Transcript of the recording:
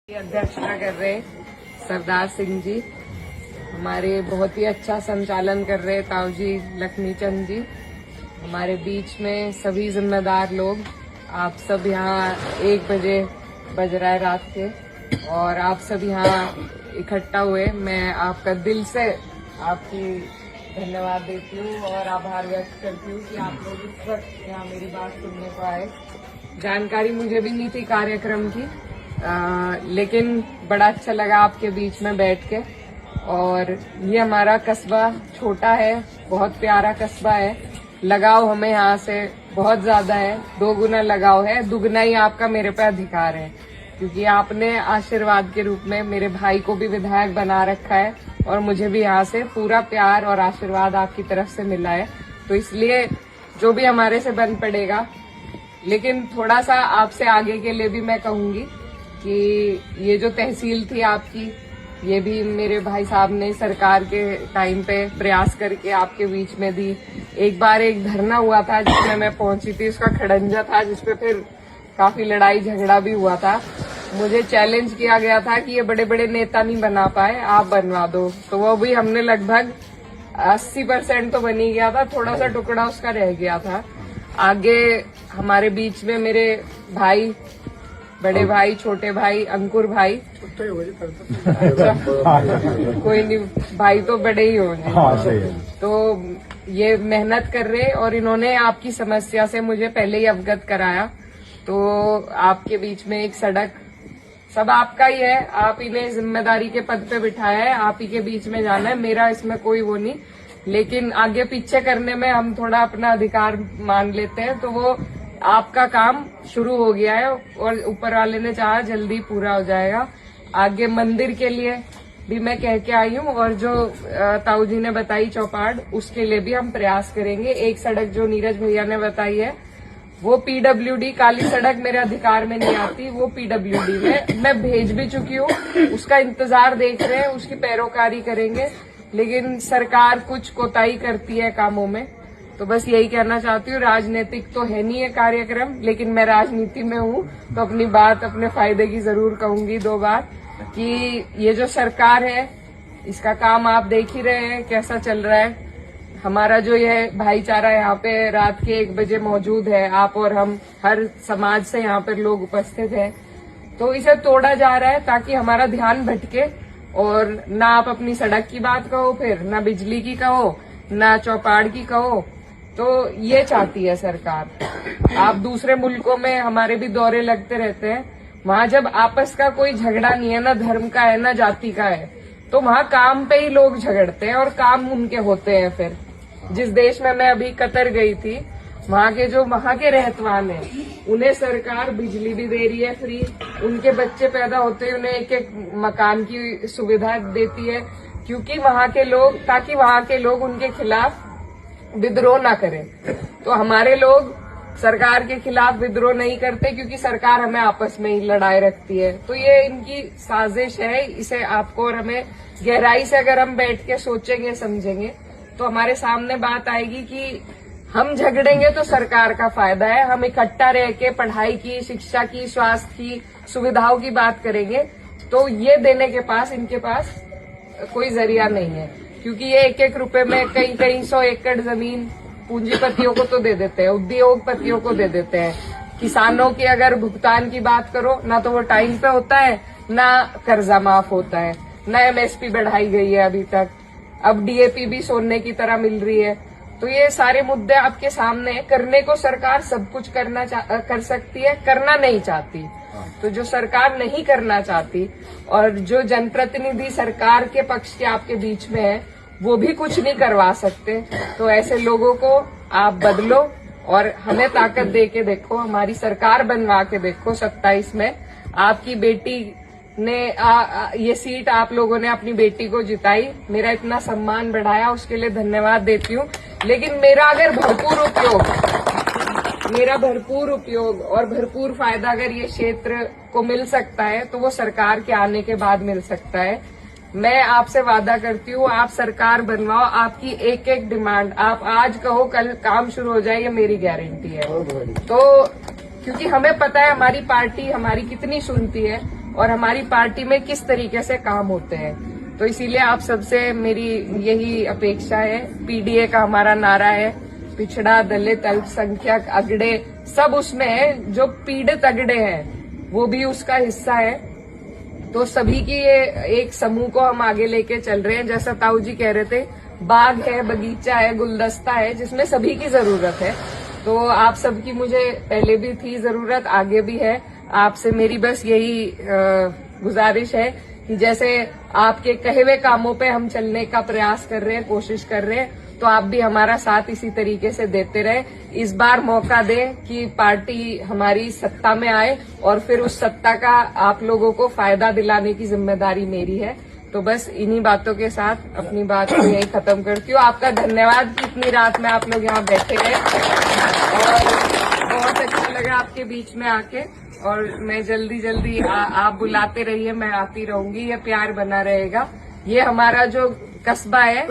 अध्यक्षता कर रहे सरदार सिंह जी, हमारे बहुत ही अच्छा संचालन कर रहे ताऊ जी लक्ष्मी चंद जी, हमारे बीच में सभी जिम्मेदार लोग, आप सब यहाँ 1 बजे बज रहा है रात के और आप सब यहाँ इकट्ठा हुए। मैं आपका दिल से आपकी धन्यवाद देती हूँ और आभार व्यक्त करती हूँ कि आप लोग इस वक्त यहाँ मेरी बात सुनने को आए। जानकारी मुझे भी नहीं थी कार्यक्रम की, लेकिन बड़ा अच्छा लगा आपके बीच में बैठ के। और ये हमारा कस्बा छोटा है, बहुत प्यारा कस्बा है, लगाव हमें यहाँ से बहुत ज्यादा है, 2 गुना लगाव है, दुगना ही आपका मेरे पे अधिकार है, क्योंकि आपने आशीर्वाद के रूप में मेरे भाई को भी विधायक बना रखा है और मुझे भी यहाँ से पूरा प्यार और आशीर्वाद आपकी तरफ से मिला है। तो इसलिए जो भी हमारे से बन पड़ेगा, लेकिन थोड़ा सा आपसे आगे के लिए भी मैं कहूंगी कि ये जो तहसील थी आपकी, ये भी मेरे भाई साहब ने सरकार के टाइम पे प्रयास करके आपके बीच में दी। एक बार एक धरना हुआ था जिसमें मैं पहुंची थी, उसका खड़ंजा था जिसपे फिर काफी लड़ाई झगड़ा भी हुआ था। मुझे चैलेंज किया गया था कि ये बड़े बड़े नेता नहीं बना पाए, आप बनवा दो, तो वो भी हमने लगभग 80% तो बन ही गया था, थोड़ा सा टुकड़ा उसका रह गया था। आगे हमारे बीच में मेरे भाई, बड़े भाई, छोटे भाई, अंकुर भाई, कोई नहीं, भाई तो बड़े ही होंगे, तो ये मेहनत कर रहे और इन्होंने आपकी समस्या से मुझे पहले ही अवगत कराया। तो आपके बीच में एक सड़क, सब आपका ही है, आप इन्हें जिम्मेदारी के पद पे बिठाया है, आप ही के बीच में जाना है, मेरा इसमें कोई वो नहीं, लेकिन आगे पीछे करने में हम थोड़ा अपना अधिकार मान लेते हैं। तो वो आपका काम शुरू हो गया है और ऊपर वाले ने चाहा जल्दी पूरा हो जाएगा। आगे मंदिर के लिए भी मैं कह के आई हूँ और जो ताऊ जी ने बताई चौपाड़, उसके लिए भी हम प्रयास करेंगे। एक सड़क जो नीरज भैया ने बताई है वो पीडब्ल्यूडी, काली सड़क मेरे अधिकार में नहीं आती, वो पीडब्ल्यूडी में मैं भेज भी चुकी हूँ, उसका इंतजार देख रहे हैं, उसकी पैरोकारी करेंगे, लेकिन सरकार कुछ कोताही करती है कामों में। तो बस यही कहना चाहती हूँ, राजनीतिक तो है नहीं है कार्यक्रम, लेकिन मैं राजनीति में हूँ तो अपनी बात अपने फायदे की जरूर कहूंगी 2 बार कि ये जो सरकार है इसका काम आप देख ही रहे हैं कैसा चल रहा है। हमारा जो ये भाईचारा यहाँ पे रात के 1 बजे मौजूद है, आप और हम हर समाज से यहाँ पर लोग उपस्थित हैं, तो इसे तोड़ा जा रहा है ताकि हमारा ध्यान भटके और ना आप अपनी सड़क की बात कहो, फिर ना बिजली की कहो, ना चौपाड़ की कहो। तो ये चाहती है सरकार। आप दूसरे मुल्कों में हमारे भी दौरे लगते रहते हैं, वहां जब आपस का कोई झगड़ा नहीं है, ना धर्म का है ना जाति का है, तो वहां काम पे ही लोग झगड़ते हैं और काम उनके होते हैं। फिर जिस देश में मैं अभी कतर गई थी, वहां के रहतवान है, उन्हें सरकार बिजली भी दे रही है फ्री, उनके बच्चे पैदा होते हैं उन्हें एक मकान की सुविधा देती है, क्योंकि वहां के लोग, ताकि वहां के लोग उनके खिलाफ विद्रोह ना करें। तो हमारे लोग सरकार के खिलाफ विद्रोह नहीं करते क्योंकि सरकार हमें आपस में ही लड़ाई रखती है। तो ये इनकी साजिश है, इसे आपको और हमें गहराई से अगर हम बैठ के सोचेंगे समझेंगे तो हमारे सामने बात आएगी कि हम झगड़ेंगे तो सरकार का फायदा है, हम इकट्ठा रह के पढ़ाई की, शिक्षा की, स्वास्थ्य की सुविधाओं की बात करेंगे तो ये देने के पास इनके पास कोई जरिया नहीं है, क्योंकि ये 1-1 रुपए में कई 100 एकड़ जमीन पूंजीपतियों को तो दे देते हैं, उद्योगपतियों को दे देते हैं। किसानों की अगर भुगतान की बात करो, ना तो वो टाइम पे होता है, ना कर्जा माफ होता है, ना एमएसपी बढ़ाई गई है अभी तक, अब डीएपी भी सोने की तरह मिल रही है। तो ये सारे मुद्दे आपके सामने है। करने को सरकार सब कुछ कर सकती है, करना नहीं चाहती। तो जो सरकार नहीं करना चाहती और जो जनप्रतिनिधि सरकार के पक्ष के आपके बीच में है, वो भी कुछ नहीं करवा सकते। तो ऐसे लोगों को आप बदलो और हमें ताकत दे के देखो, हमारी सरकार बनवा के देखो। 27 में आपकी बेटी ने ये सीट आप लोगों ने अपनी बेटी को जिताई, मेरा इतना सम्मान बढ़ाया, उसके लिए धन्यवाद देती हूँ। लेकिन मेरा अगर भरपूर उपयोग और भरपूर फायदा अगर ये क्षेत्र को मिल सकता है तो वो सरकार के आने के बाद मिल सकता है। मैं आपसे वादा करती हूँ, आप सरकार बनवाओ, आपकी 1-1 डिमांड आप आज कहो कल काम शुरू हो जाए, ये मेरी गारंटी है। तो क्योंकि हमें पता है हमारी पार्टी हमारी कितनी सुनती है और हमारी पार्टी में किस तरीके से काम होते हैं। तो इसीलिए आप सबसे मेरी यही अपेक्षा है। पीडीए का हमारा नारा है, पिछड़ा, दलित, अल्पसंख्यक, अगड़े सब उसमें है। जो पीड़ित अगड़े हैं वो भी उसका हिस्सा है। तो सभी की ये एक समूह को हम आगे लेके चल रहे हैं। जैसा ताऊ जी कह रहे थे, बाग है, बगीचा है, गुलदस्ता है, जिसमें सभी की जरूरत है। तो आप सबकी मुझे पहले भी थी जरूरत, आगे भी है। आपसे मेरी बस यही गुजारिश है कि जैसे आपके कहे हुए कामों पे हम चलने का प्रयास कर रहे हैं, कोशिश कर रहे हैं, तो आप भी हमारा साथ इसी तरीके से देते रहे। इस बार मौका दें कि पार्टी हमारी सत्ता में आए और फिर उस सत्ता का आप लोगों को फायदा दिलाने की जिम्मेदारी मेरी है। तो बस इन्हीं बातों के साथ अपनी बात को यही खत्म करती हूँ। आपका धन्यवाद कि इतनी रात में आप लोग यहाँ बैठे रहे और बहुत अच्छा लगा आपके बीच में आके। और मैं जल्दी आप बुलाते रहिए, मैं आती रहूंगी, ये प्यार बना रहेगा। ये हमारा जो कस्बा है